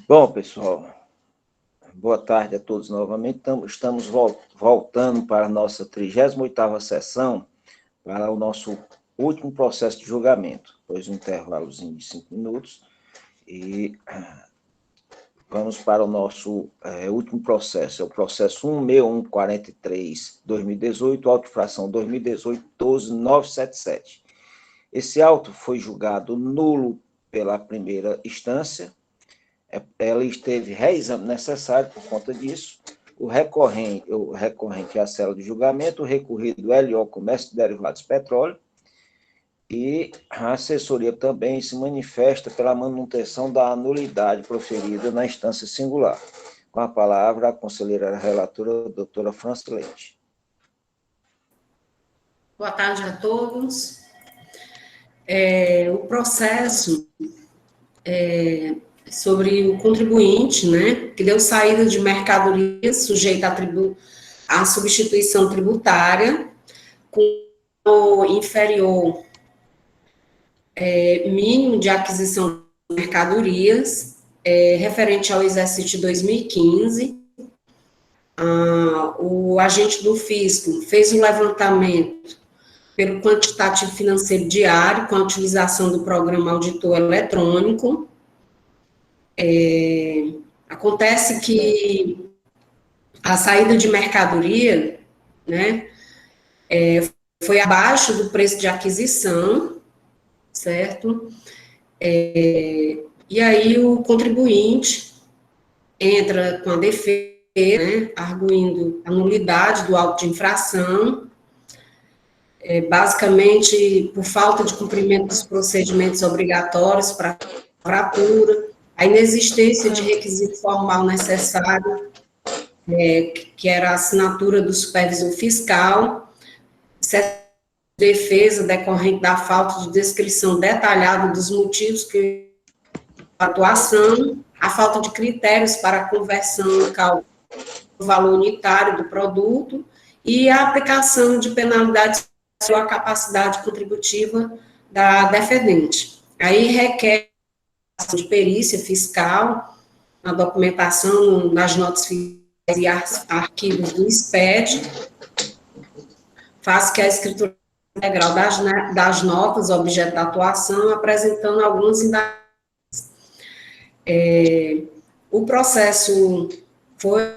Bom, pessoal, boa tarde a todos novamente. Estamos voltando para a nossa 38ª sessão, para o nosso último processo de julgamento, depois um intervalozinho de 5 minutos, e vamos para o nosso último processo, é o processo 16143-2018, auto-infração 2018-12977. Esse auto foi julgado nulo pela primeira instância, ela esteve reexame necessário por conta disso, o recorrente é a cela de julgamento, o recorrido LO Comércio de Derivados de Petróleo, e a assessoria também se manifesta pela manutenção da anulidade proferida na instância singular. Com a palavra, a conselheira relatora, a doutora França Leite. Boa tarde a todos. O processo sobre o contribuinte, né, que deu saída de mercadoria sujeita à substituição tributária, com o inferior mínimo de aquisição de mercadorias, referente ao exercício de 2015, o agente do fisco fez um levantamento pelo quantitativo financeiro diário, com a utilização do programa auditor eletrônico. Acontece que a saída de mercadoria, né, foi abaixo do preço de aquisição, certo? E aí o contribuinte entra com a defesa, né, arguindo a nulidade do auto de infração, basicamente por falta de cumprimento dos procedimentos obrigatórios para a lavratura, a inexistência de requisito formal necessário, que era a assinatura do supervisor fiscal, defesa decorrente da falta de descrição detalhada dos motivos que a atuação, a falta de critérios para a conversão no cálculo do valor unitário do produto e a aplicação de penalidades sobre a capacidade contributiva da defendente. Aí requer de perícia fiscal, na documentação, nas notas fiscais e arquivos do SPED, faz que a escritura integral das notas, objeto da atuação, apresentando algumas indagações. O processo foi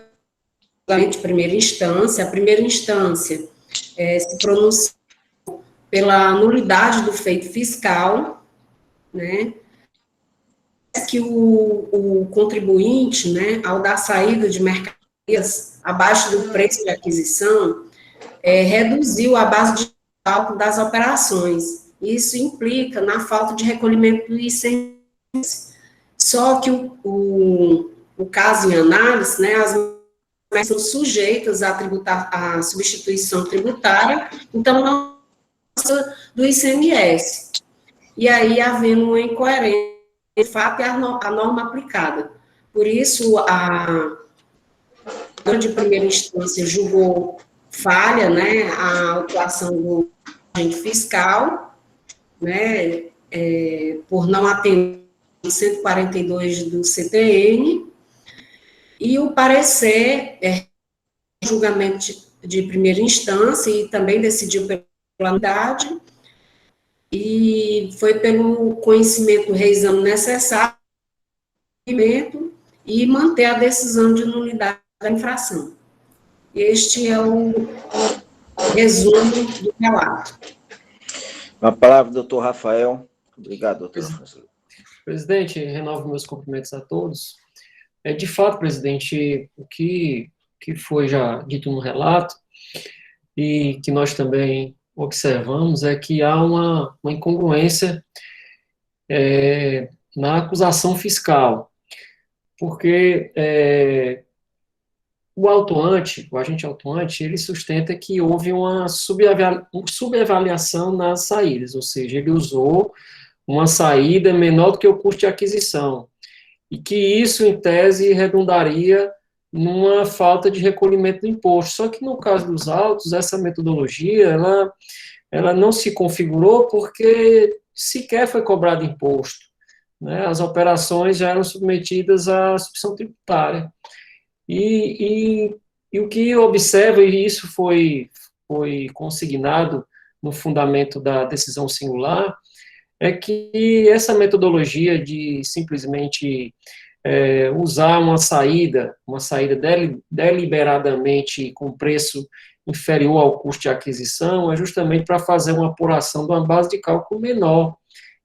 de primeira instância. A primeira instância se pronunciou pela nulidade do feito fiscal, né, que o contribuinte, né, ao dar saída de mercadorias abaixo do preço de aquisição, reduziu a base de cálculo das operações. Isso implica na falta de recolhimento do ICMS. Só que o caso em análise, né, as mais são sujeitas à substituição tributária, então não do ICMS. E aí, havendo uma incoerência, de fato, é a norma aplicada. Por isso, a de primeira instância julgou falha, né, a atuação do agente fiscal, né, por não atender o 142 do CTN, e o parecer, julgamento de primeira instância, e também decidiu pela unidade, e foi pelo conhecimento do reexame necessário, e manter a decisão de nulidade da infração. Este é o resumo do relato. A palavra, doutor Rafael. Obrigado, doutor França. Presidente, renovo meus cumprimentos a todos. De fato, presidente, o que foi já dito no relato, e que nós também observamos, é que há uma incongruência na acusação fiscal, porque o agente autuante, ele sustenta que houve uma subavaliação nas saídas, ou seja, ele usou uma saída menor do que o custo de aquisição, e que isso, em tese, redundaria numa falta de recolhimento do imposto. Só que, no caso dos autos, essa metodologia, ela não se configurou porque sequer foi cobrado imposto, né, as operações já eram submetidas à substituição tributária. E o que eu observo, e isso foi consignado no fundamento da decisão singular, é que essa metodologia de simplesmente usar uma saída deliberadamente com preço inferior ao custo de aquisição, é justamente para fazer uma apuração de uma base de cálculo menor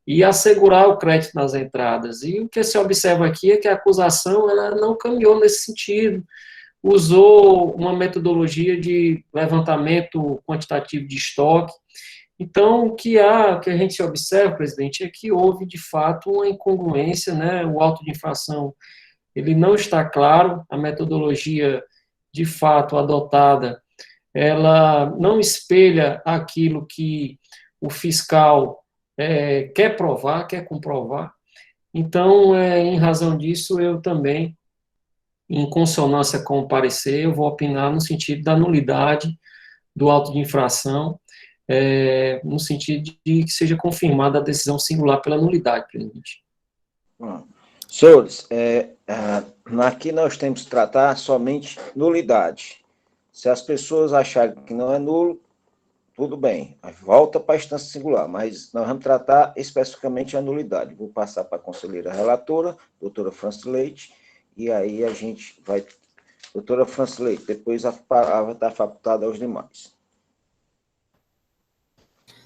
e assegurar o crédito nas entradas. E o que se observa aqui é que a acusação ela não caminhou nesse sentido, usou uma metodologia de levantamento quantitativo de estoque. Então, o que a gente observa, presidente, é que houve, de fato, uma incongruência, né? O auto de infração, ele não está claro, a metodologia, de fato, adotada, ela não espelha aquilo que o fiscal quer provar, quer comprovar. Então, em razão disso, eu também, em consonância com o parecer, eu vou opinar no sentido da nulidade do auto de infração, no sentido de que seja confirmada a decisão singular pela nulidade, presidente. Senhores, aqui nós temos que tratar somente nulidade. Se as pessoas acharem que não é nulo, tudo bem, volta para a instância singular, mas nós vamos tratar especificamente a nulidade. Vou passar para a conselheira relatora, doutora Francis Leite, e aí a gente vai... Doutora Francis Leite, depois a palavra está facultada aos demais.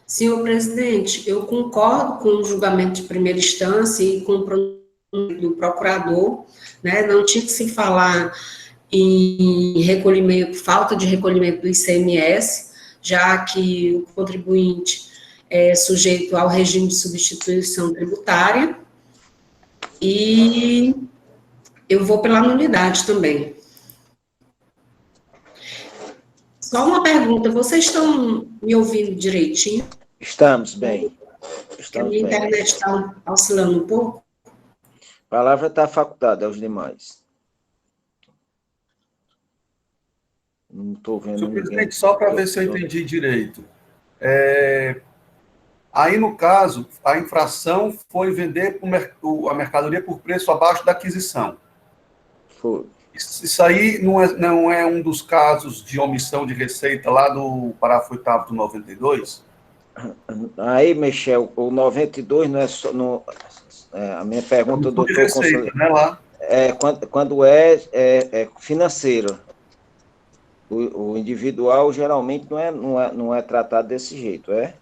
Senhor presidente, eu concordo com o julgamento de primeira instância e com o pronunciamento do procurador, né? Não tinha que se falar em recolhimento, falta de recolhimento do ICMS, já que o contribuinte é sujeito ao regime de substituição tributária, e eu vou pela nulidade também. Só uma pergunta, vocês estão me ouvindo direitinho? Estamos bem. A minha internet está oscilando um pouco. A palavra está facultada aos demais. Não estou vendo Senhor ninguém. presidente, só para ver se eu entendi direito. Aí, no caso, a infração foi vender a mercadoria por preço abaixo da aquisição. Foi. Isso aí não é um dos casos de omissão de receita lá do parágrafo 8º do 92? Aí, Michel, o 92 não é só... a minha pergunta, doutor conselheiro, né, lá? Quando é financeiro. O individual, geralmente, não é tratado desse jeito, é?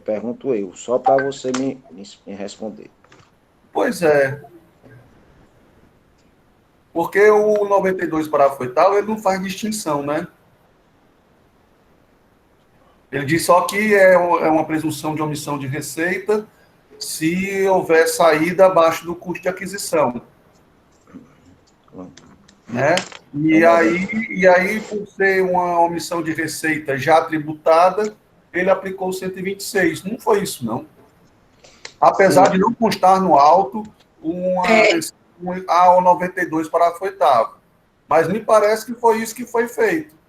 Pergunto eu, só para você me responder. Pois é. Porque o 92, parágrafo 8º, ele não faz distinção, né? Ele diz só que é uma presunção de omissão de receita se houver saída abaixo do custo de aquisição. Né? E aí, por ser uma omissão de receita já tributada, ele aplicou o 126. Não foi isso, não. Apesar de não constar no auto ao 92, parágrafo 8º. Mas me parece que foi isso que foi feito.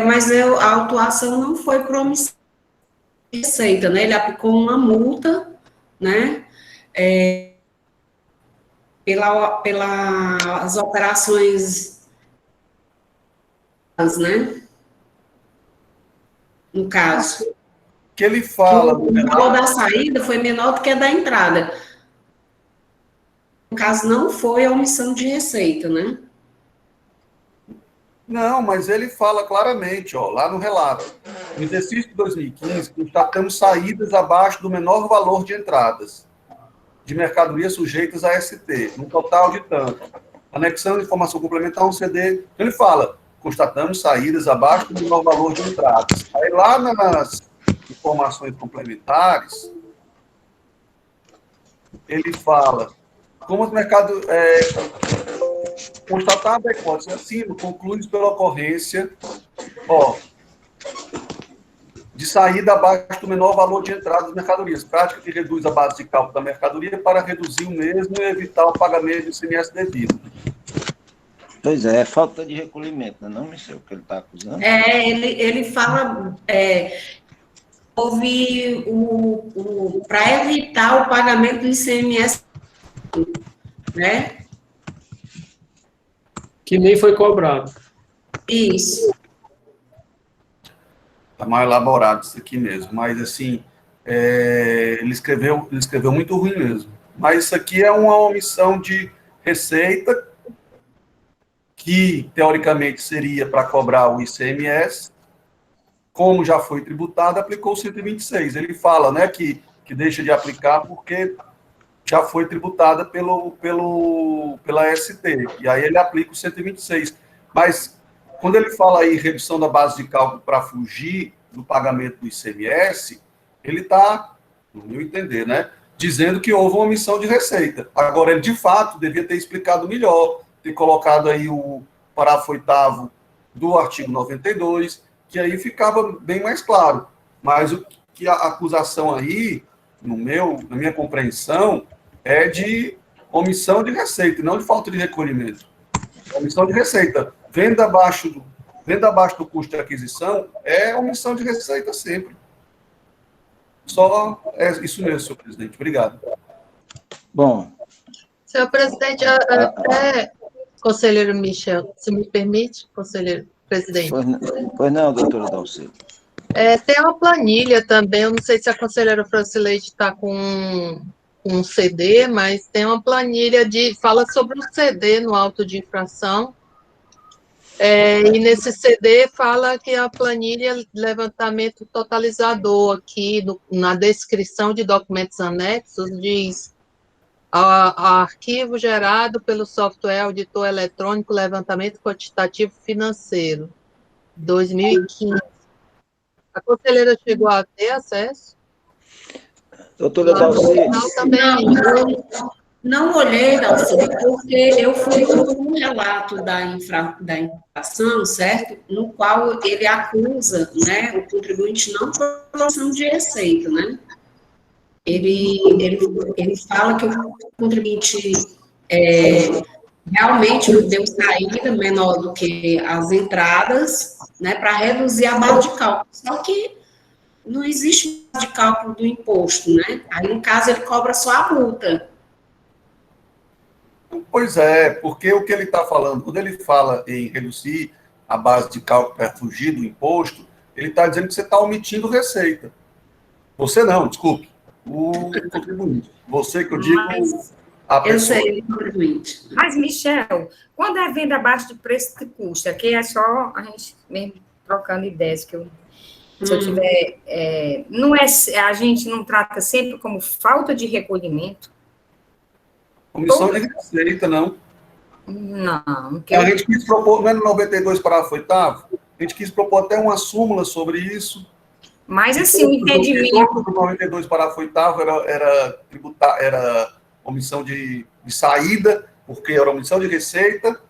Mas a autuação não foi por omissão de receita, né? Ele aplicou uma multa, né? Pelas operações, né? No caso. Que ele fala... O valor da saída foi menor do que a da entrada. No caso, não foi a omissão de receita, né? Não, mas ele fala claramente, lá no relato. No exercício de 2015, constatamos saídas abaixo do menor valor de entradas de mercadorias sujeitas a ST, num total de tanto. Anexando informação complementar ao CD. Ele fala, constatamos saídas abaixo do menor valor de entradas. Aí lá nas informações complementares, ele fala, como o mercado... Constatada a hipótese acima, conclui pela ocorrência de saída abaixo do menor valor de entrada das mercadorias, prática que reduz a base de cálculo da mercadoria para reduzir o mesmo e evitar o pagamento do ICMS devido. Pois é falta de recolhimento, não, Michel, que ele está acusando? Ele fala houve para evitar o pagamento do ICMS, né? Que nem foi cobrado. Isso. Está mais elaborado isso aqui mesmo, mas assim, ele escreveu muito ruim mesmo. Mas isso aqui é uma omissão de receita que, teoricamente, seria para cobrar o ICMS, como já foi tributado, aplicou o 126. Ele fala, né, que deixa de aplicar porque já foi tributada pela ST, e aí ele aplica o 126. Mas, quando ele fala aí redução da base de cálculo para fugir do pagamento do ICMS, ele está, no meu entender, né, dizendo que houve uma omissão de receita. Agora, ele, de fato, devia ter explicado melhor, ter colocado aí o parágrafo 8º do artigo 92, que aí ficava bem mais claro. Mas o que a acusação aí, na minha compreensão, é de omissão de receita, não de falta de recolhimento. Omissão de receita. Venda abaixo do custo de aquisição é omissão de receita sempre. Só é isso mesmo, senhor presidente. Obrigado. Bom. Senhor presidente, até conselheiro Michel, se me permite, conselheiro presidente. Pois não, doutora Dalcília. Tem uma planilha também, eu não sei se a conselheira Francileide está com um CD, mas tem uma planilha fala sobre o CD no auto de infração, e nesse CD fala que a planilha levantamento totalizador aqui, na descrição de documentos anexos, diz arquivo gerado pelo software auditor eletrônico levantamento quantitativo financeiro, 2015. A conselheira chegou a ter acesso? Doutora Dalcília. Não olhei, Dalcília, porque eu fui no relato da infração, certo? No qual ele acusa, né, o contribuinte não por omissão de receita, né? Ele fala que o contribuinte realmente deu saída menor do que as entradas, né, para reduzir a base de cálculo. Só que não existe base de cálculo do imposto, né? Aí, no caso, ele cobra só a multa. Pois é, porque o que ele está falando, quando ele fala em reduzir a base de cálculo para fugir do imposto, ele está dizendo que você está omitindo receita. Você não, desculpe. O contribuinte. Você que eu digo, a pessoa. Eu sei, contribuinte. Mas, Michel, quando é venda abaixo do preço de custo, aqui é só a gente mesmo trocando ideias, que se eu tiver... a gente não trata sempre como falta de recolhimento? Omissão de receita, não. Não. A gente quis propor, não é no 92, parágrafo 8º? A gente quis propor até uma súmula sobre isso. Mas, assim, o entendimento... O 92, parágrafo 8º era omissão de saída, porque era omissão de receita,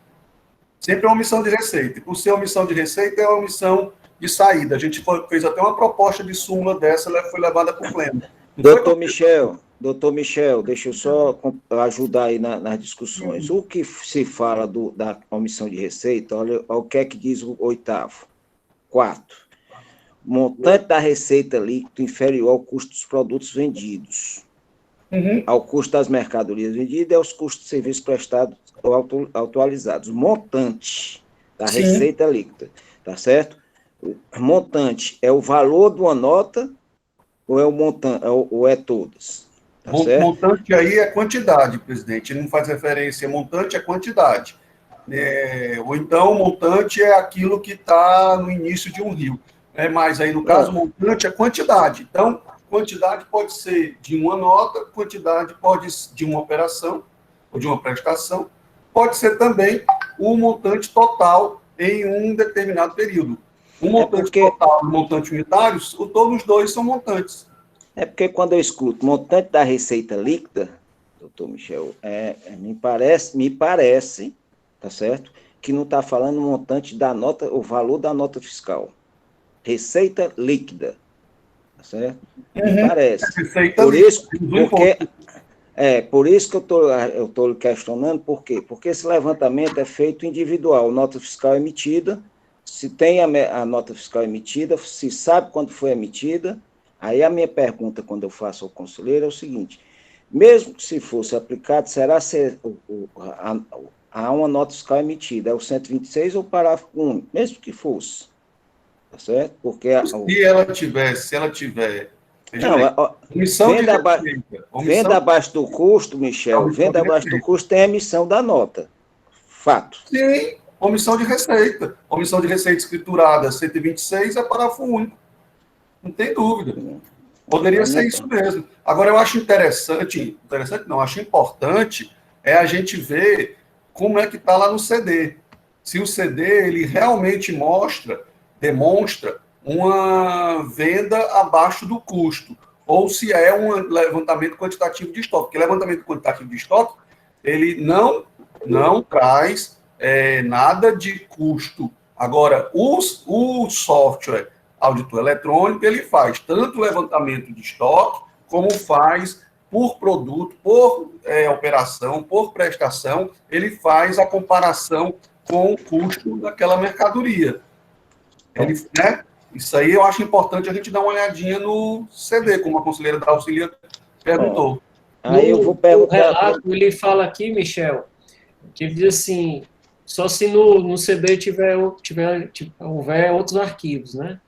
sempre é omissão de receita. E por ser omissão de receita, é omissão de saída. A gente fez até uma proposta de súmula dessa, ela foi levada para o pleno. Doutor Michel, deixa eu só ajudar aí nas discussões. O que se fala da omissão de receita, olha o que é que diz o 8º. 4. Montante da receita líquida inferior ao custo dos produtos vendidos, ao custo das mercadorias vendidas e aos custos de serviços prestados ou atualizados. Montante da receita líquida, tá certo? O montante é o valor de uma nota ou é o montante, ou é todas? Tá certo? Montante aí é quantidade, presidente. Ele não faz referência. Montante é quantidade. Ou então, montante é aquilo que está no início de um rio. Mas aí, no caso, montante é quantidade. Então, quantidade pode ser de uma nota, quantidade pode ser de uma operação ou de uma prestação, pode ser também o montante total em um determinado período. O montante total e o montante unitário, todos os dois são montantes. É porque quando eu escuto montante da receita líquida, doutor Michel, me parece, tá certo, que não está falando montante da nota, o valor da nota fiscal. Receita líquida, tá certo? Me parece. Por isso que eu estou questionando, por quê? Porque esse levantamento é feito individual, nota fiscal emitida, se tem a nota fiscal emitida, se sabe quando foi emitida, Aí a minha pergunta, quando eu faço ao conselheiro, é o seguinte: mesmo que se fosse aplicado, será se há uma nota fiscal emitida, é o 126 ou o parágrafo único? Mesmo que fosse, tá certo? Porque Se ela tiver, veja não, bem, omissão de receita, venda abaixo do custo, Michel, venda abaixo do custo tem a emissão da nota. Fato. Sim, omissão de receita. Omissão de receita escriturada 126 é parágrafo único. Não tem dúvida. Poderia ser isso mesmo. Agora, eu acho interessante não, acho importante a gente ver como é que está lá no CD. Se o CD, ele realmente demonstra uma venda abaixo do custo, ou se é um levantamento quantitativo de estoque. Porque levantamento quantitativo de estoque, ele não traz nada de custo. Agora, o software auditor eletrônico, ele faz tanto levantamento de estoque, como faz por produto, por operação, por prestação, ele faz a comparação com o custo daquela mercadoria. Né? Isso aí eu acho importante a gente dar uma olhadinha no CD, como a conselheira da Auxilia perguntou. Aí eu vou perguntar... O relato, ele fala aqui, Michel, que ele diz assim, só se no CD houver outros arquivos, né?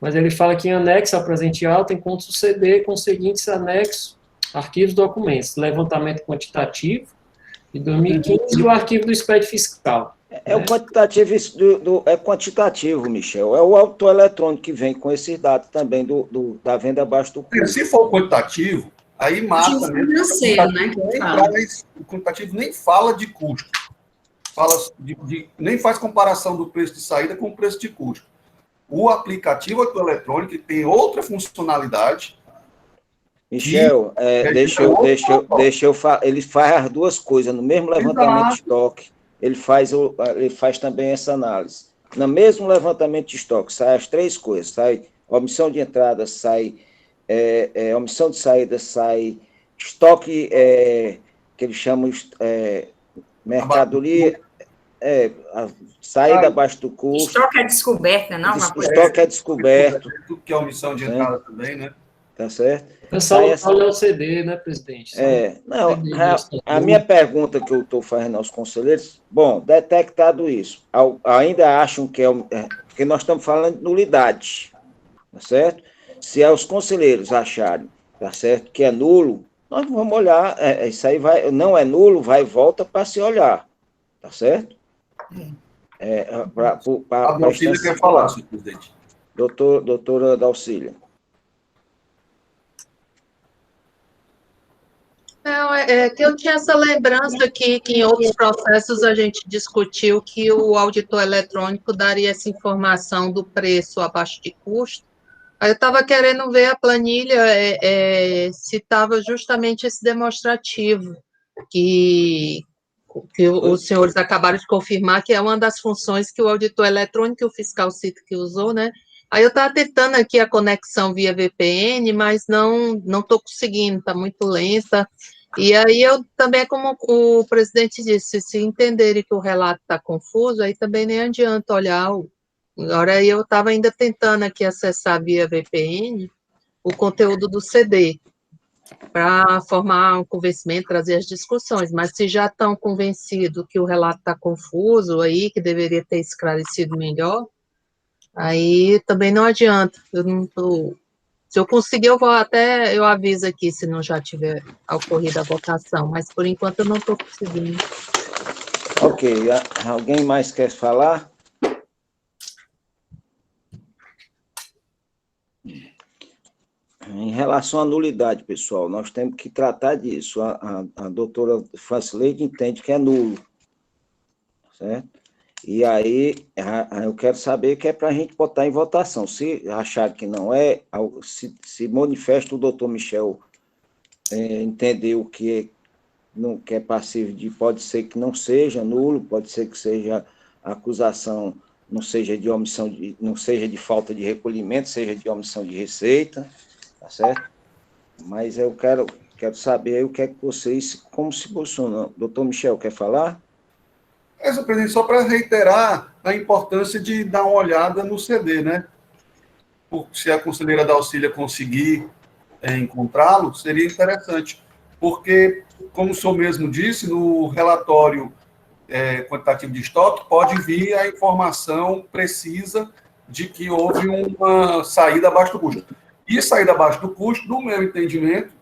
Mas ele fala que em anexo ao presente auto encontra o CD com os seguintes anexos, arquivos documentos, levantamento quantitativo de 2015 e o arquivo do SPED fiscal. É o quantitativo, é quantitativo, Michel. É o autor eletrônico que vem com esses dados também da venda abaixo do custo. Se for quantitativo, aí mata mesmo. Né, o quantitativo nem fala de custo. Nem faz comparação do preço de saída com o preço de custo. O aplicativo eletrônico tem outra funcionalidade. Michel, deixa eu falar. Ele faz as duas coisas no mesmo levantamento de estoque. Ele faz também essa análise. No mesmo levantamento de estoque, sai as três coisas. Sai omissão de entrada, sai omissão de saída, sai estoque, que eles chamam mercadoria, saída abaixo do custo. Estoque é descoberta, não? Estoque é descoberto. Tudo que é omissão de entrada também, né? Tá certo? Olha o CD, né, presidente? A minha pergunta que eu estou fazendo aos conselheiros, detectado isso, ainda acham que porque nós estamos falando de nulidade, tá certo? Se os conselheiros acharem, tá certo, que é nulo, nós vamos olhar, isso aí não é nulo, vai e volta para se olhar, tá certo? A Dalcília quer falar, senhor presidente. Doutora Dalcília. Não, que eu tinha essa lembrança aqui, que em outros processos a gente discutiu que o auditor eletrônico daria essa informação do preço abaixo de custo. Aí eu estava querendo ver a planilha, se estava justamente esse demonstrativo, que os senhores acabaram de confirmar que é uma das funções que o auditor eletrônico e o fiscal cita que usou, né? Aí eu estava tentando aqui a conexão via VPN, mas não estou conseguindo, está muito lenta. E aí eu também, como o presidente disse, se entenderem que o relato está confuso, aí também nem adianta olhar. Agora eu estava ainda tentando aqui acessar via VPN o conteúdo do CD, para formar um convencimento, trazer as discussões, mas se já estão convencidos que o relato está confuso aí, que deveria ter esclarecido melhor, aí também não adianta. Se eu conseguir, eu aviso aqui, se não já tiver ocorrido a votação, mas por enquanto eu não estou conseguindo. Ok, alguém mais quer falar? Em relação à nulidade, pessoal, nós temos que tratar disso. A doutora Francileide entende que é nulo, certo? E aí, eu quero saber que é para a gente botar em votação. Se achar que não é, se manifesta o doutor Michel entender o que é passível de, pode ser que não seja nulo, pode ser que seja a acusação, não seja de omissão, não seja de falta de recolhimento, seja de omissão de receita, tá certo? Mas eu quero saber o que é que vocês, como se posicionam. Doutor Michel, quer falar? Senhor presidente, só para reiterar a importância de dar uma olhada no CD, né? se a conselheira Dalcília conseguir encontrá-lo, seria interessante, porque, como o senhor mesmo disse, no relatório quantitativo de estoque, pode vir a informação precisa de que houve uma saída abaixo do custo. E saída abaixo do custo, no meu entendimento,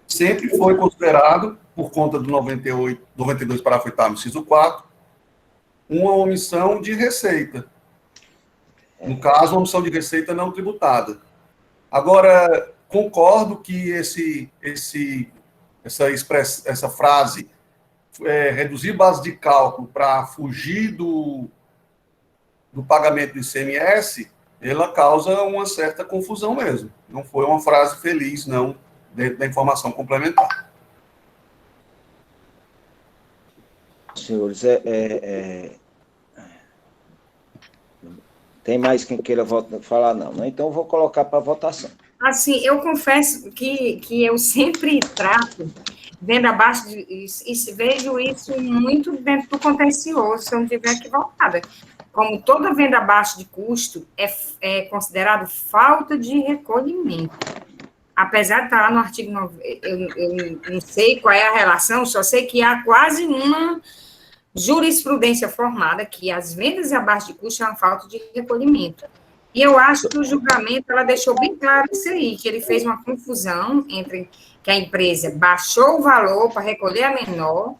sempre foi considerado, por conta do 92, parágrafo 8º, inciso 4, uma omissão de receita. No caso, uma omissão de receita não tributada. Agora, concordo que essa frase, reduzir base de cálculo para fugir do pagamento do ICMS, ela causa uma certa confusão mesmo. Não foi uma frase feliz, não, dentro da informação complementar. Senhores, tem mais quem queira falar, não, né? Então, eu vou colocar para votação. Assim, eu confesso que eu sempre trato, vendo abaixo, e vejo isso muito dentro do contencioso, se eu não estiver equivocada. Como toda venda abaixo de custo é considerado falta de recolhimento. Apesar de estar lá no artigo 9, eu não sei qual é a relação, só sei que há quase uma jurisprudência formada que as vendas abaixo de custo são falta de recolhimento. E eu acho que o julgamento, ela deixou bem claro isso aí, que ele fez uma confusão entre que a empresa baixou o valor para recolher a menor.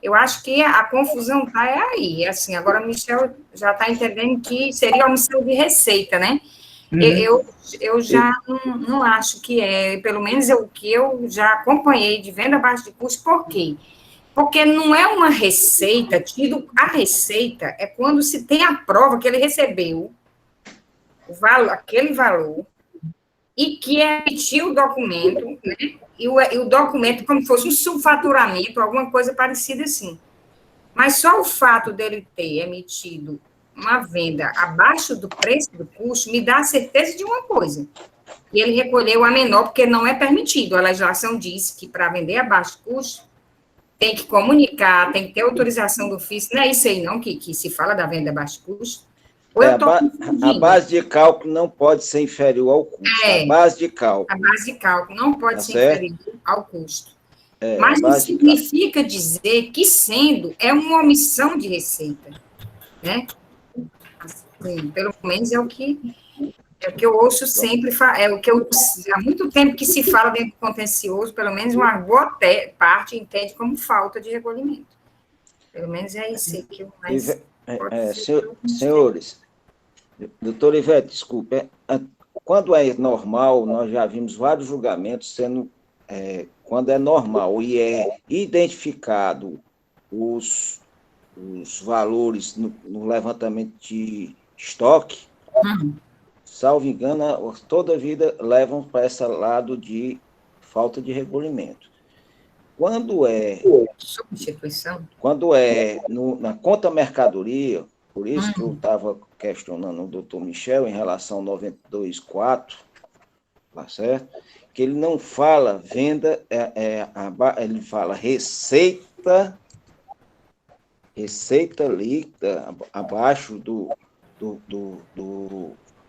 Eu acho que a confusão está aí. Assim, agora o Michel já está entendendo que seria omissão de receita, né? Eu já não acho que pelo menos o que eu já acompanhei de venda abaixo de custo. Por quê? Porque não é uma receita, a receita é quando se tem a prova que ele recebeu aquele valor e que emitiu o documento, né? E o documento como se fosse um subfaturamento, alguma coisa parecida assim. Mas só o fato dele ter emitido uma venda abaixo do preço do custo me dá a certeza de uma coisa. E ele recolheu a menor, porque não é permitido. A legislação diz que para vender abaixo do custo, tem que comunicar, tem que ter autorização do fisco. Não é isso aí, não, que se fala da venda abaixo de custo. Ou eu a base de cálculo não pode ser inferior ao custo. A base de cálculo. A base de cálculo não pode ser inferior ao custo. Mas não significa dizer que sendo é uma omissão de receita, né? Assim, pelo menos é o que eu ouço sempre, é o que há muito tempo que se fala dentro do contencioso, pelo menos uma boa parte entende como falta de recolhimento. Pelo menos é isso que eu mais... Senhores, doutor Ivete, desculpe, quando é normal, nós já vimos vários julgamentos sendo, quando é normal e é identificado os valores no levantamento de estoque, salvo engano, toda a vida levam para esse lado de falta de recolhimento. Quando é substituição, na conta mercadoria, por isso que eu estava questionando o doutor Michel em relação ao 92.4, tá certo? Que ele não fala venda, ele fala receita líquida abaixo do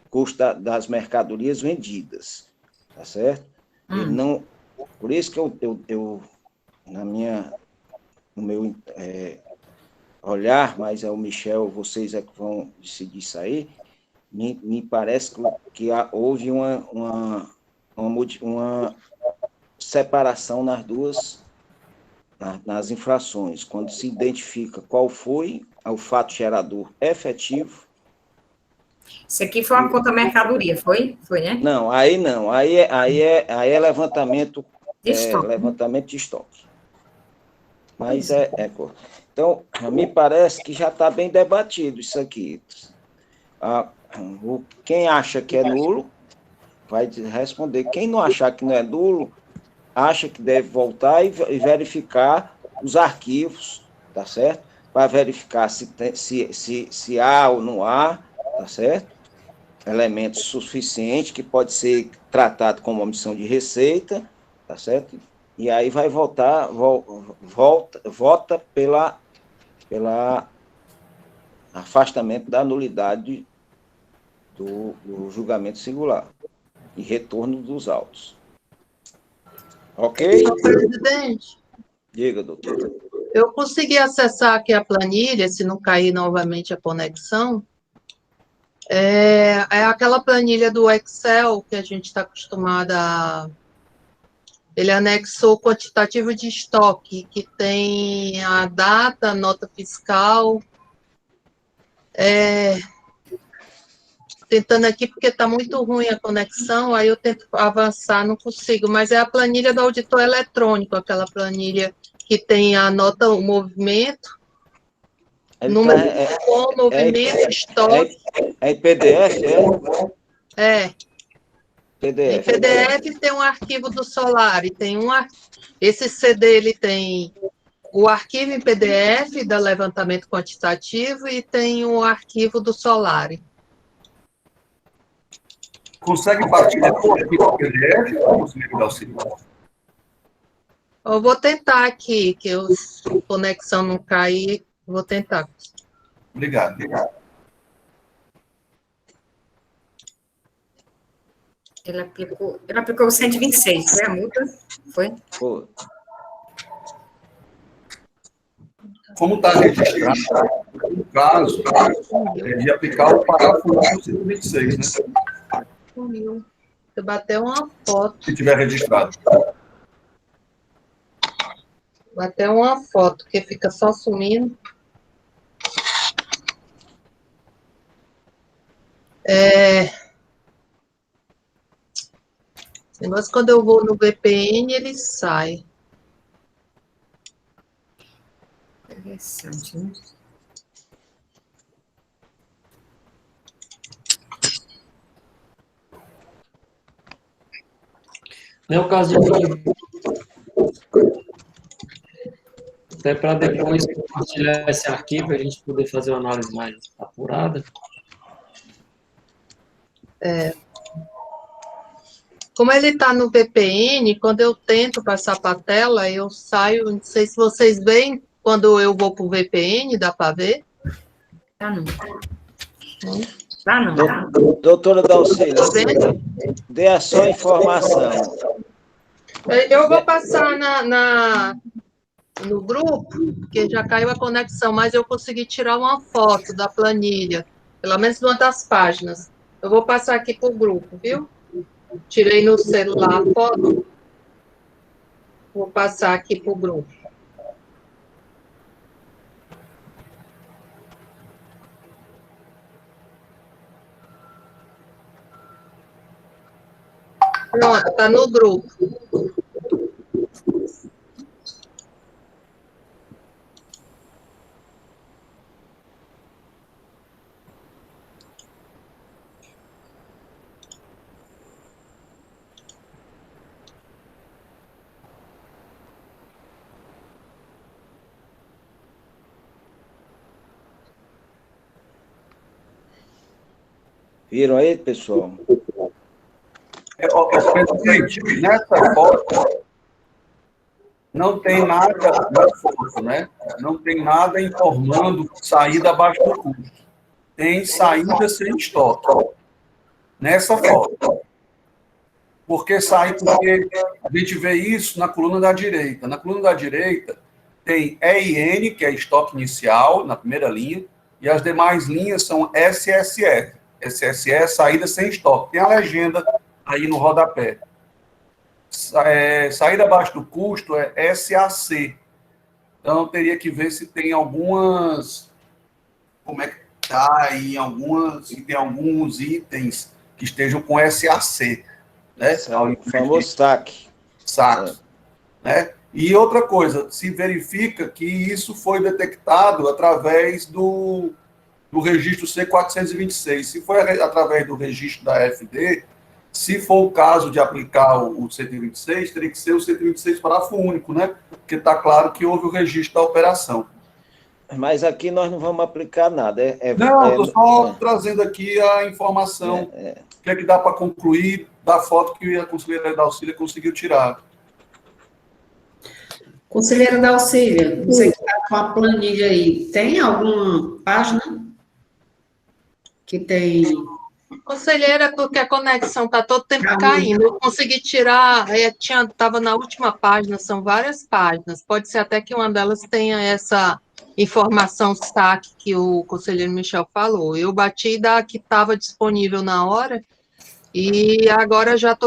custo das mercadorias vendidas, tá certo? Ele não, por isso que eu no meu olhar, mas é o Michel, vocês é que vão decidir isso aí, me parece que houve uma separação nas infrações, quando se identifica qual foi o fato gerador efetivo. Isso aqui foi uma conta mercadoria, foi, né? Não, aí é levantamento de estoque. Mas então, me parece que já está bem debatido isso aqui. Quem acha que é nulo, vai responder. Quem não achar que não é nulo, acha que deve voltar e verificar os arquivos, tá certo? Para verificar se há ou não há, tá certo? Elementos suficientes que pode ser tratado como omissão de receita, tá certo? E aí vai vota pela afastamento da nulidade do julgamento singular e retorno dos autos. Ok? Senhor presidente, Diga, doutor. eu consegui acessar aqui a planilha, se não cair novamente a conexão. É aquela planilha do Excel que a gente está acostumada a... Ele anexou o quantitativo de estoque, que tem a data, a nota fiscal. Tentando aqui, porque está muito ruim a conexão, aí eu tento avançar, não consigo. Mas é a planilha do auditor eletrônico, aquela planilha que tem a nota, o movimento, número de movimento, estoque. É em PDF, É. Em PDF. PDF tem um arquivo do Solar, e tem esse CD, ele tem o arquivo em PDF do levantamento quantitativo e tem o arquivo do Solar. Consegue partilhar com o arquivo PDF ou conselheiro Dalcílio? Eu vou tentar aqui, que a conexão não cair, vou tentar. Obrigado. Ele aplicou o 126, foi a multa? Foi? Foi. Como está registrado, no caso, de aplicar o parágrafo 126, né? Sumiu. Você bateu uma foto. Se tiver registrado. Bateu uma foto, que fica só sumindo. Mas quando eu vou no VPN, ele sai. Interessante, né? Não é o caso de pedir até para depois compartilhar esse arquivo, a gente poder fazer uma análise mais apurada. Como ele está no VPN, quando eu tento passar para a tela, eu saio, não sei se vocês veem, quando eu vou para o VPN, dá para ver? Tá não. Tá não. Doutora Dalcílio, Tá vendo? dê a sua informação. Eu vou passar no grupo, porque já caiu a conexão, mas eu consegui tirar uma foto da planilha, pelo menos numa das páginas. Eu vou passar aqui para o grupo, viu? Tirei no celular a foto. Vou passar aqui para o grupo. Pronto, está no grupo. Viram aí, pessoal? Presidente, nessa foto não tem nada na foto, né? Não tem nada informando saída abaixo do custo. Tem saída sem estoque. Nessa foto. Porque a gente vê isso na coluna da direita. Na coluna da direita tem EIN, que é estoque inicial, na primeira linha, e as demais linhas são SSE. SSE é saída sem estoque. Tem a legenda aí no rodapé. Saída abaixo do custo é SAC. Então, teria que ver se tem algumas... Como é que está aí? Se tem alguns itens que estejam com SAC. Né? O famoso SAC. SAC. Né? E outra coisa, se verifica que isso foi detectado através do registro C426. Se foi através do registro da FD, se for o caso de aplicar o 126, teria que ser o 126 parágrafo único, né? Porque está claro que houve o registro da operação. Mas aqui nós não vamos aplicar nada. Não, estou só trazendo aqui a informação. O que é que dá para concluir da foto que a conselheira Dalcília conseguiu tirar. Conselheira Dalcília, você que está com a planilha aí, tem alguma página que tem Conselheira, porque a conexão está todo tempo caindo. Eu consegui tirar, estava na última página, são várias páginas. Pode ser até que uma delas tenha essa informação saque que o conselheiro Michel falou. Eu bati da que estava disponível na hora e agora já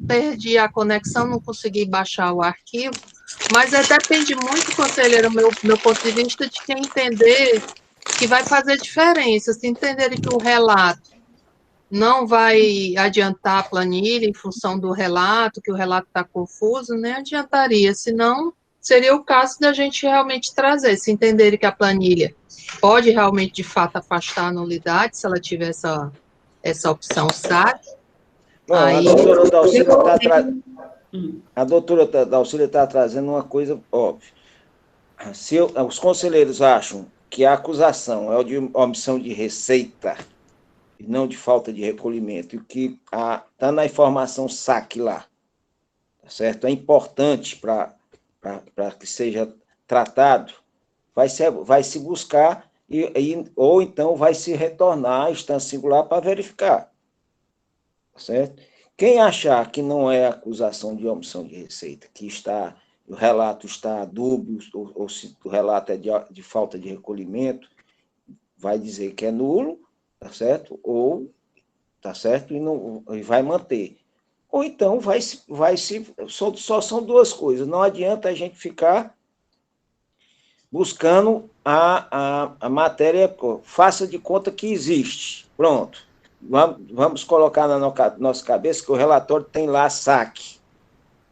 perdi a conexão, não consegui baixar o arquivo. Mas depende muito, conselheiro, meu ponto de vista, de quem entender que vai fazer diferença. Se entenderem que o relato não vai adiantar a planilha em função do relato, que o relato está confuso, nem adiantaria, senão seria o caso da gente realmente trazer, se entenderem que a planilha pode realmente, de fato, afastar a nulidade, se ela tiver essa opção SAC. Bom, aí... A doutora Dalcília está trazendo uma coisa óbvia. Se os conselheiros acham que a acusação é de omissão de receita, e não de falta de recolhimento, e o que está na informação SAC lá, tá certo? É importante para que seja tratado, vai se buscar, ou então vai se retornar à instância singular para verificar, tá certo? Quem achar que não é acusação de omissão de receita, que o relato está dúbio, ou se o relato é de falta de recolhimento, vai dizer que é nulo, tá certo? Ou, tá certo? E vai manter. Ou então só são duas coisas. Não adianta a gente ficar buscando a matéria, faça de conta que existe. Pronto. Vamos colocar na nossa cabeça que o relatório tem lá saque.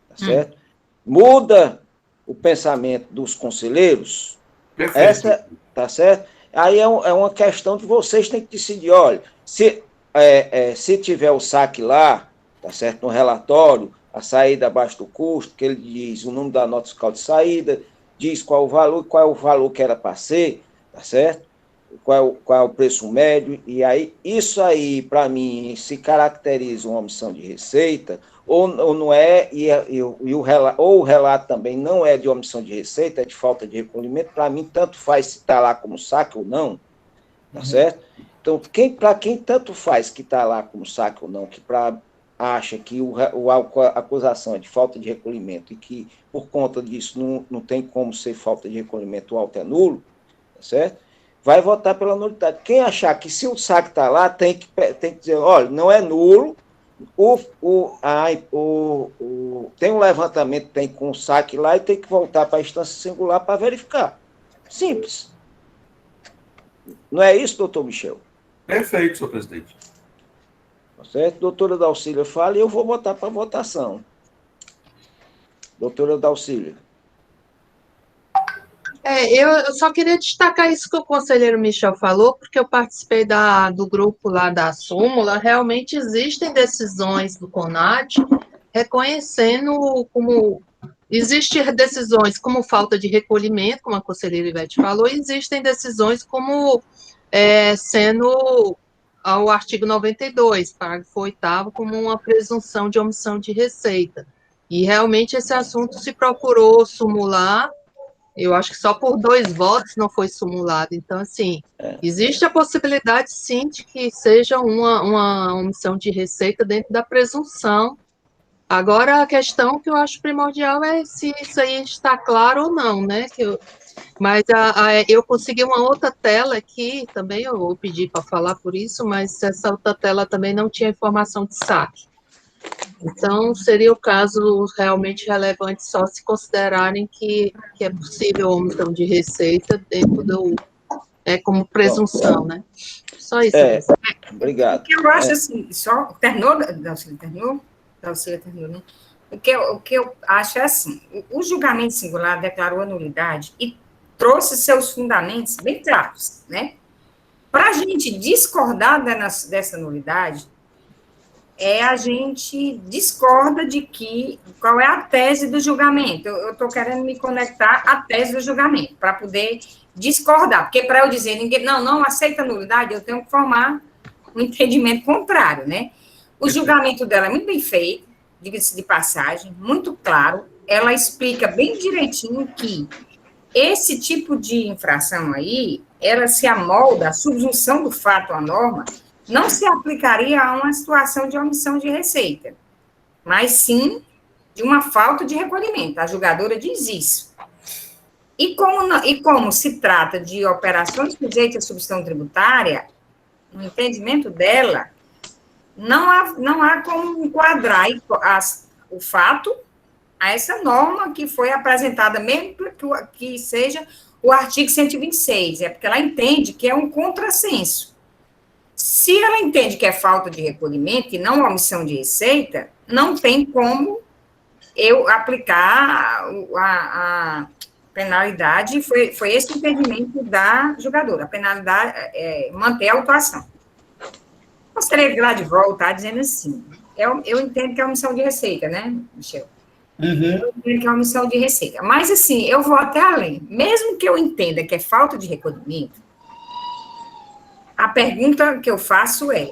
Tá certo? Muda o pensamento dos conselheiros. Perfeito. Tá certo? Aí é uma questão de vocês têm que decidir, olha, se tiver o saque lá, tá certo, no relatório, a saída abaixo do custo, que ele diz o número da nota fiscal de saída, diz qual é o valor que era para ser, tá certo? Qual é o preço médio, e aí, isso aí, para mim, se caracteriza uma omissão de receita, ou não é, ou o relato também não é de omissão de receita, é de falta de recolhimento, para mim, tanto faz se está lá como saque ou não, tá certo? Então, para quem tanto faz que está lá como saque ou não, que acha que a acusação é de falta de recolhimento e que, por conta disso, não tem como ser falta de recolhimento, o auto é nulo, tá certo? Vai votar pela nulidade. Quem achar que se o saque está lá, tem que dizer, olha, não é nulo, tem um levantamento, tem com o saque lá e tem que voltar para a instância singular para verificar. Simples. Não é isso, doutor Michel? Perfeito, senhor presidente. Tá certo? Doutora Dalcília fala e eu vou botar para votação. Doutora Dalcília. Eu só queria destacar isso que o conselheiro Michel falou, porque eu participei do grupo lá da súmula. Realmente existem decisões do CONAD reconhecendo como... Existem decisões como falta de recolhimento, como a conselheira Ivete falou, e existem decisões como sendo o artigo 92, parágrafo 8º, como uma presunção de omissão de receita. E realmente esse assunto se procurou sumular. Eu acho que só por 2 votos não foi sumulado. Então, assim, existe a possibilidade, sim, de que seja uma omissão de receita dentro da presunção. Agora, a questão que eu acho primordial é se isso aí está claro ou não, né? Mas eu consegui uma outra tela aqui, também eu vou pedir para falar por isso, mas essa outra tela também não tinha informação de saque. Então, seria o caso realmente relevante só se considerarem que é possível a omissão de receita dentro como presunção, né? Só isso. Obrigado. O que eu acho assim, terminou, Dalcília terminou? Dalcília terminou, né? O que eu acho é assim, o julgamento singular declarou a nulidade e trouxe seus fundamentos bem claros, né? Para a gente discordar dessa nulidade, a gente discorda de qual é a tese do julgamento. Eu estou querendo me conectar à tese do julgamento, para poder discordar, porque para eu dizer, não aceita a nulidade, eu tenho que formar um entendimento contrário, né? O julgamento dela é muito bem feito, diga-se de passagem, muito claro, ela explica bem direitinho que esse tipo de infração aí, ela se amolda, a subsunção do fato à norma, não se aplicaria a uma situação de omissão de receita, mas sim de uma falta de recolhimento. A julgadora diz isso. E como se trata de operações sujeitas à substituição tributária, no entendimento dela, não há como enquadrar o fato a essa norma que foi apresentada, mesmo que seja o artigo 126, é porque ela entende que é um contrassenso. Se ela entende que é falta de recolhimento e não omissão de receita, não tem como eu aplicar a penalidade, foi esse o entendimento da julgadora, a penalidade é manter a autuação. Gostaria de lá de volta, dizendo assim, eu entendo que é omissão de receita, né, Michel? Uhum. Eu entendo que é omissão de receita, mas assim, eu vou até além, mesmo que eu entenda que é falta de recolhimento, a pergunta que eu faço é,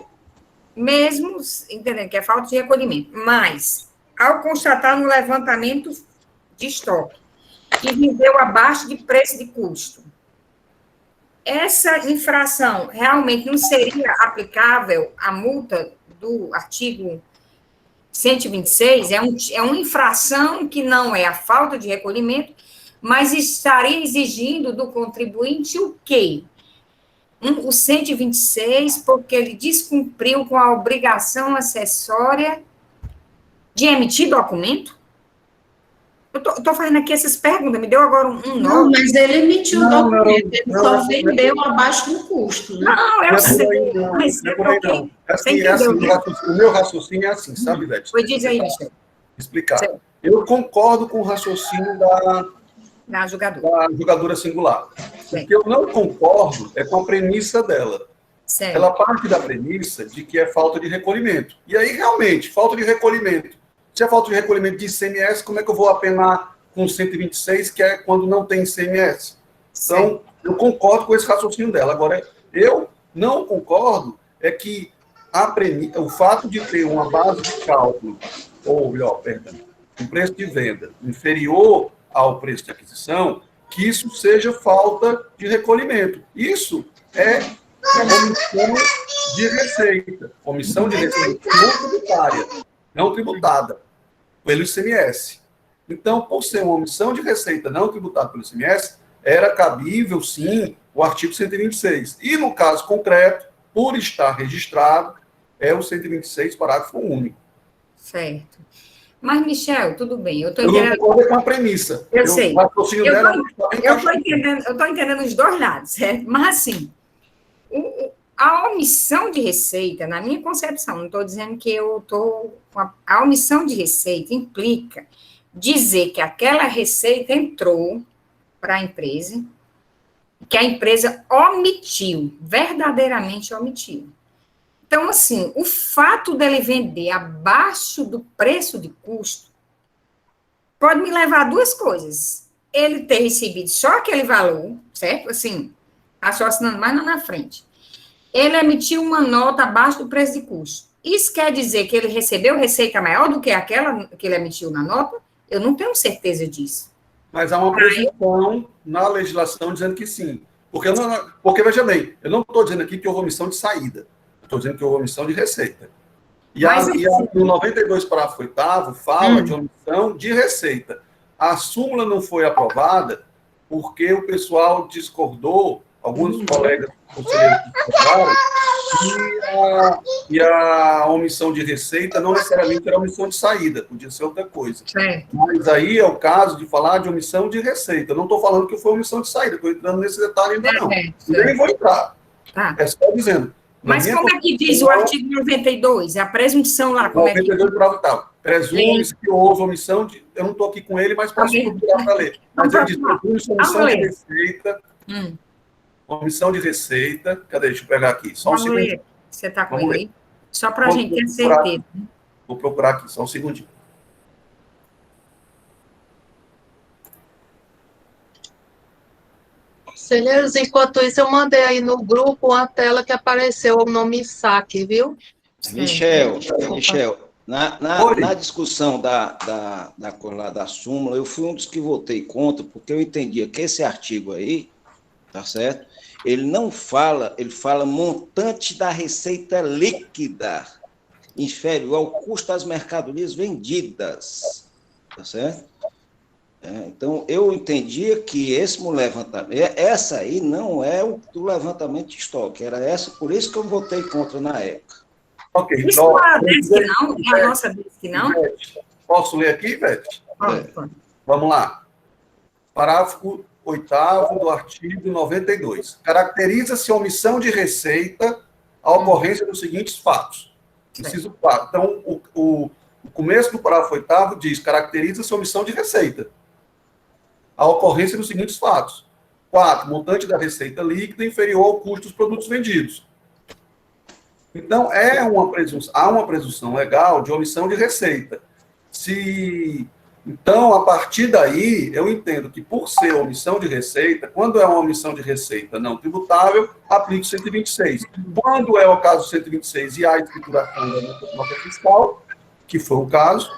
mesmo entendendo que é falta de recolhimento, mas, ao constatar no levantamento de estoque, que vendeu abaixo de preço de custo, essa infração realmente não seria aplicável à multa do artigo 126? É uma infração que não é a falta de recolhimento, mas estaria exigindo do contribuinte o quê? O 126, porque ele descumpriu com a obrigação acessória de emitir documento? Eu estou fazendo aqui essas perguntas, me deu agora um nó. Não, mas ele emitiu o documento, ele só vendeu abaixo do custo, né? Não, eu sei, mas não. O meu raciocínio é assim, sabe, Beth? Pois diz aí, Michel. Explicar. Certo. Eu concordo com o raciocínio Da julgadora. da jogadora singular. Certo. O que eu não concordo é com a premissa dela. Certo. Ela parte da premissa de que é falta de recolhimento. E aí, realmente, falta de recolhimento. Se é falta de recolhimento de ICMS, como é que eu vou apenar com 126, que é quando não tem ICMS? Então, eu concordo com esse raciocínio dela. Agora, eu não concordo é que o fato de ter uma base de cálculo, ou melhor, perdão, um preço de venda inferior ao preço de aquisição, que isso seja falta de recolhimento. Isso é omissão de receita. Omissão de receita não tributária, não tributada pelo ICMS. Então, por ser uma omissão de receita não tributada pelo ICMS, era cabível, sim, o artigo 126. E, no caso concreto, por estar registrado, é o 126, parágrafo único. Certo. Mas, Michel, tudo bem, eu estou Eu não entendendo... concordo com a premissa. Eu sei. O raciocínio dela Eu estou entendendo os dois lados, certo? Mas, assim, a omissão de receita, na minha concepção, não estou dizendo que eu estou... A omissão de receita implica dizer que aquela receita entrou para a empresa, que a empresa omitiu, verdadeiramente omitiu. Então, assim, o fato dele vender abaixo do preço de custo pode me levar a duas coisas. Ele ter recebido só aquele valor, certo? Assim, raciocinando mais lá na frente. Ele emitiu uma nota abaixo do preço de custo. Isso quer dizer que ele recebeu receita maior do que aquela que ele emitiu na nota? Eu não tenho certeza disso. Mas há uma previsão na legislação dizendo que sim. Porque, veja bem, eu não estou dizendo aqui que houve omissão de saída. Estou dizendo que houve omissão de receita. E no 92, parágrafo 8º, fala de omissão de receita. A súmula não foi aprovada porque o pessoal discordou, alguns colegas conselheiros discordaram, e a omissão de receita não necessariamente era omissão de saída, podia ser outra coisa. Mas aí é o caso de falar de omissão de receita. Eu não estou falando que foi omissão de saída, estou entrando nesse detalhe ainda não. Nem vou entrar. Tá. É só dizendo. Mas como é que diz o artigo 92? A presunção lá, como 92 do tal. Presume-se que houve omissão de... Eu não estou aqui com ele, mas posso procurar para ler. Mas ele diz, presume-se omissão de receita... Omissão de receita. Cadê? Deixa eu pegar aqui. Só um segundo. Você está com ele aí? Só para a gente ter certeza. Vou procurar aqui, só um segundinho. Conselheiros, enquanto isso, eu mandei aí no grupo uma tela que apareceu o nome saque, viu? Michel, na discussão da súmula, eu fui um dos que votei contra, porque eu entendia que esse artigo aí, tá certo? Ele não fala, ele fala montante da receita líquida inferior ao custo das mercadorias vendidas, tá certo? Então, eu entendia que esse levantamento, essa aí não é o do levantamento de estoque, era essa, por isso que eu votei contra na época. Ok, Isso não é que não? É a nossa vez que não? Posso ler aqui, Ivete? Vamos lá. Parágrafo 8º do artigo 92. Caracteriza-se a omissão de receita a ocorrência dos seguintes fatos. Inciso 4. Então, o começo do parágrafo 8º diz: caracteriza-se a omissão de receita a ocorrência dos seguintes fatos. 4. Montante da receita líquida inferior ao custo dos produtos vendidos. Então, há uma presunção legal de omissão de receita. Então, a partir daí, eu entendo que, por ser omissão de receita, quando é uma omissão de receita não tributável, aplica o 126. Quando é o caso do 126 e há escrituração da nota fiscal, que foi o caso,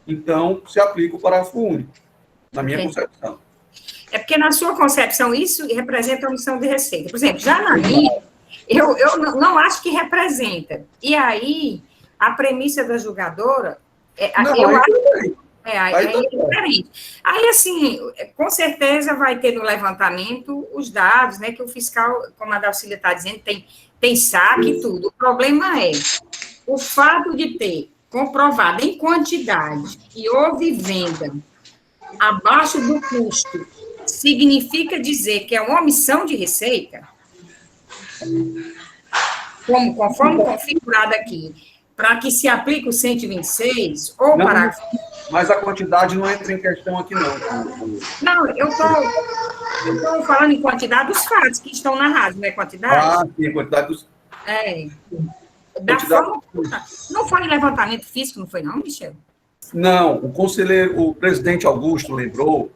então se aplica o parágrafo único, na minha concepção. É porque, na sua concepção, isso representa omissão de receita. Por exemplo, já na minha, eu não acho que representa. E aí, a premissa da julgadora, eu acho... Aí é diferente. Aí, assim, com certeza vai ter no levantamento os dados, né, que o fiscal, como a Dalcília está dizendo, tem saque e tudo. O problema é o fato de ter comprovado em quantidade que houve venda abaixo do custo, significa dizer que é uma omissão de receita, conforme configurado aqui, para que se aplique o 126 ou parágrafo... Mas a quantidade não entra em questão aqui, não. Não, eu estou falando em quantidade dos fatos que estão narrados, não é quantidade? Sim, a quantidade dos... Não foi em levantamento físico, não foi não, Michel? Não, o presidente Augusto lembrou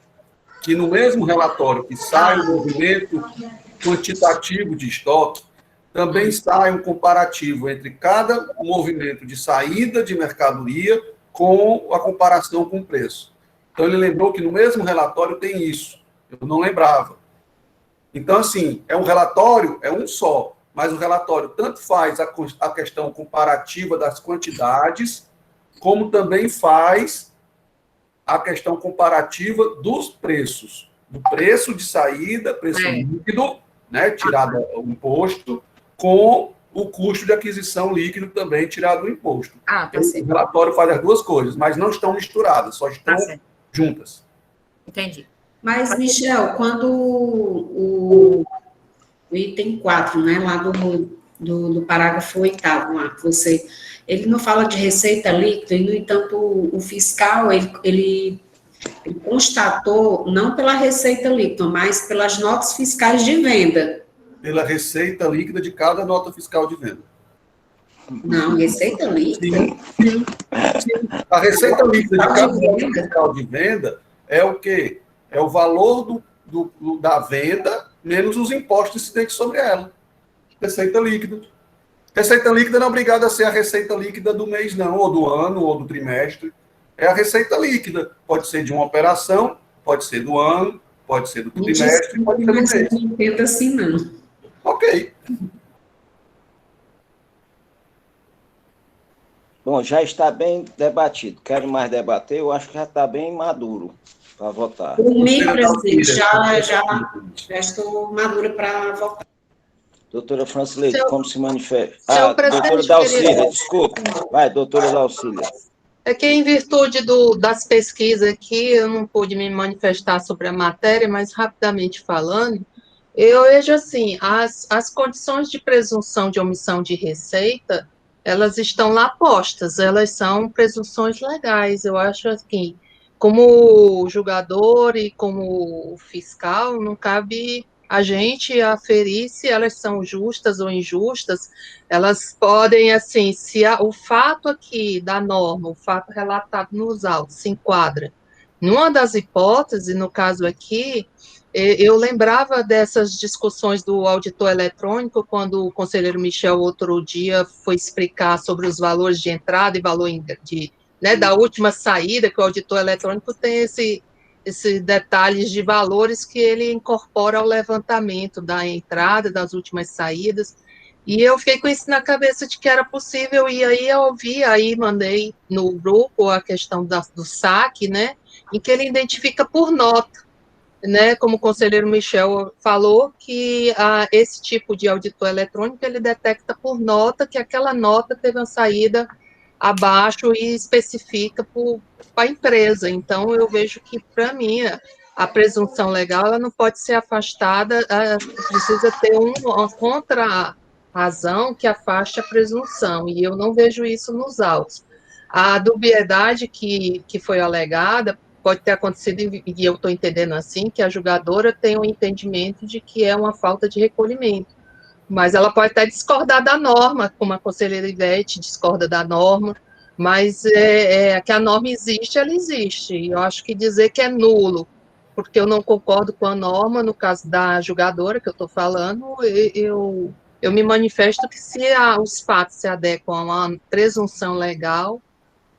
que no mesmo relatório que sai o movimento quantitativo de estoque, também sai um comparativo entre cada movimento de saída de mercadoria com a comparação com o preço. Então, ele lembrou que no mesmo relatório tem isso. Eu não lembrava. Então, assim, é um relatório, é um só, mas o relatório tanto faz a questão comparativa das quantidades, como também faz a questão comparativa dos preços. Do preço de saída, preço líquido, né, tirado o imposto, com o custo de aquisição líquido também tirado do imposto. Tá certo. O relatório faz as duas coisas, mas não estão misturadas, só estão juntas. Entendi. Mas, Michel, quando o item 4, né, lá do parágrafo 8º, lá, ele não fala de receita líquida, e, no entanto, o fiscal, ele constatou, não pela receita líquida, mas pelas notas fiscais de venda. Pela receita líquida de cada nota fiscal de venda. Não, receita líquida? Sim. A receita líquida de cada nota fiscal de venda é o quê? É o valor da venda menos os impostos incidentes sobre ela. Receita líquida. Receita líquida não é obrigada a ser a receita líquida do mês, não, ou do ano, ou do trimestre. É a receita líquida. Pode ser de uma operação, pode ser do ano, pode ser do trimestre, pode ser do mês. Não entendo assim, não. Ok. Bom, já está bem debatido. Quero mais debater? Eu acho que já está bem maduro para votar. Por mim, presidente, já estou madura para votar. Doutora Francileide, como se manifesta? Doutora Dalcília, desculpa. Vai, doutora Dalcília. É que, em virtude das pesquisas aqui, eu não pude me manifestar sobre a matéria, mas, rapidamente falando, eu vejo assim, as condições de presunção de omissão de receita, elas estão lá postas, elas são presunções legais. Eu acho assim, como julgador e como fiscal, não cabe a gente aferir se elas são justas ou injustas. Elas podem, assim, se o fato aqui da norma, o fato relatado nos autos, se enquadra numa das hipóteses, no caso aqui, eu lembrava dessas discussões do auditor eletrônico, quando o conselheiro Michel, outro dia, foi explicar sobre os valores de entrada e valor da última saída, que o auditor eletrônico tem esses detalhes de valores que ele incorpora ao levantamento da entrada, das últimas saídas, e eu fiquei com isso na cabeça de que era possível, e aí eu ouvi, aí mandei no grupo a questão do saque, né, em que ele identifica por nota, né, como o conselheiro Michel falou, que esse tipo de auditor eletrônico, ele detecta por nota que aquela nota teve uma saída abaixo e especifica para a empresa. Então, eu vejo que, para mim, a presunção legal ela não pode ser afastada, precisa ter uma contra-razão que afaste a presunção, e eu não vejo isso nos autos. A dubiedade que foi alegada pode ter acontecido, e eu estou entendendo assim, que a julgadora tem um entendimento de que é uma falta de recolhimento, mas ela pode até discordar da norma, como a conselheira Ivete discorda da norma, mas que a norma existe, ela existe. E eu acho que dizer que é nulo, porque eu não concordo com a norma, no caso da julgadora que eu estou falando, eu me manifesto que se os fatos se adequam a uma presunção legal,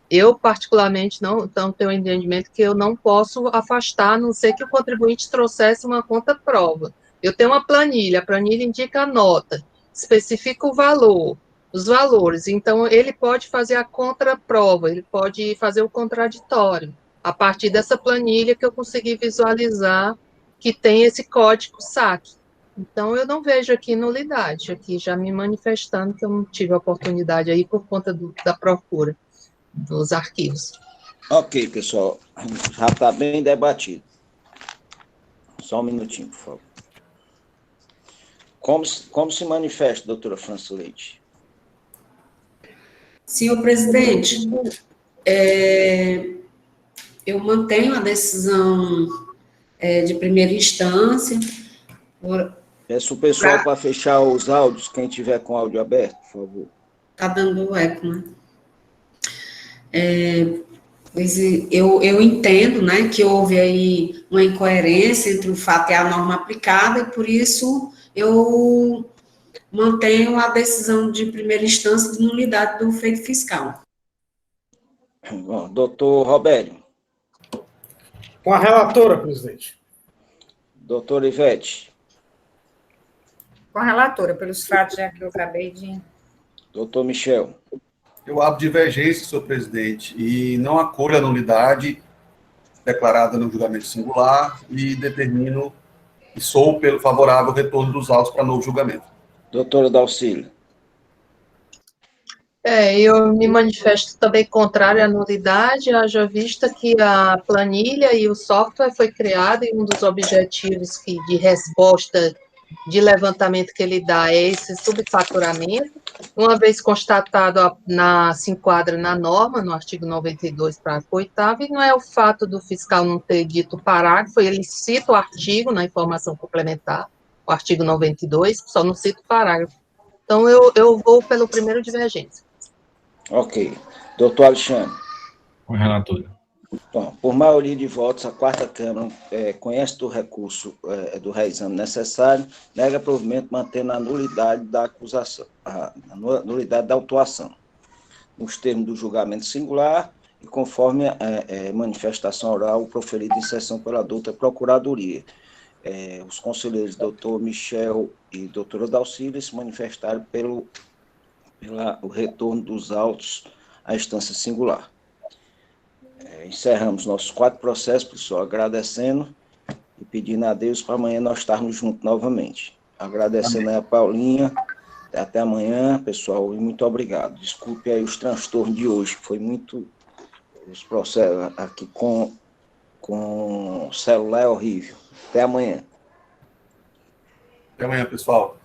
eu, particularmente, não tenho um entendimento que eu não posso afastar, a não ser que o contribuinte trouxesse uma conta-prova. Eu tenho uma planilha, a planilha indica a nota, especifica o valor, os valores, então ele pode fazer a contraprova, ele pode fazer o contraditório, a partir dessa planilha que eu consegui visualizar que tem esse código saque. Então, eu não vejo aqui nulidade, aqui já me manifestando que eu não tive a oportunidade aí por conta da procura dos arquivos. Ok, pessoal, já está bem debatido. Só um minutinho, por favor. Como se manifesta, doutora França Leite? Senhor presidente, eu mantenho a decisão de primeira instância. Peço o pessoal para fechar os áudios, quem tiver com áudio aberto, por favor. Está dando eco, né? Pois eu entendo, né, que houve aí uma incoerência entre o fato e a norma aplicada, e por isso eu mantenho a decisão de primeira instância de nulidade do feito fiscal. Bom, doutor Robério. Com a relatora, presidente. Doutora Ivete. Com a relatora, pelos fatos já que eu acabei de... Doutor Michel. Eu abro divergência, senhor presidente, e não acolho a nulidade declarada no julgamento singular e determino e sou pelo favorável retorno dos autos para novo julgamento. Doutora Dalcílio. Eu me manifesto também contrário à nulidade, haja vista que a planilha e o software foi criado e um dos objetivos de resposta de levantamento que ele dá é esse subfaturamento, uma vez constatado, se enquadra na norma, no artigo 92, parágrafo 8º, e não é o fato do fiscal não ter dito o parágrafo, ele cita o artigo na informação complementar, o artigo 92, só não cita o parágrafo. Então, eu vou pelo primeiro divergência. Ok. Doutor Alexandre. Com a relatora. Bom, por maioria de votos, a quarta Câmara conhece do recurso do reexame necessário, nega provimento mantendo a nulidade da acusação, a nulidade da autuação, nos termos do julgamento singular e conforme a manifestação oral proferida em sessão pela douta Procuradoria. Os conselheiros doutor Michel e doutora Dalcília se manifestaram pelo retorno dos autos à instância singular. Encerramos nossos 4 processos, pessoal, agradecendo e pedindo a Deus para amanhã nós estarmos juntos novamente. Agradecendo aí a Paulinha, até amanhã, pessoal, e muito obrigado. Desculpe aí os transtornos de hoje, foi muito... Os processos aqui com o celular é horrível. Até amanhã. Até amanhã, pessoal.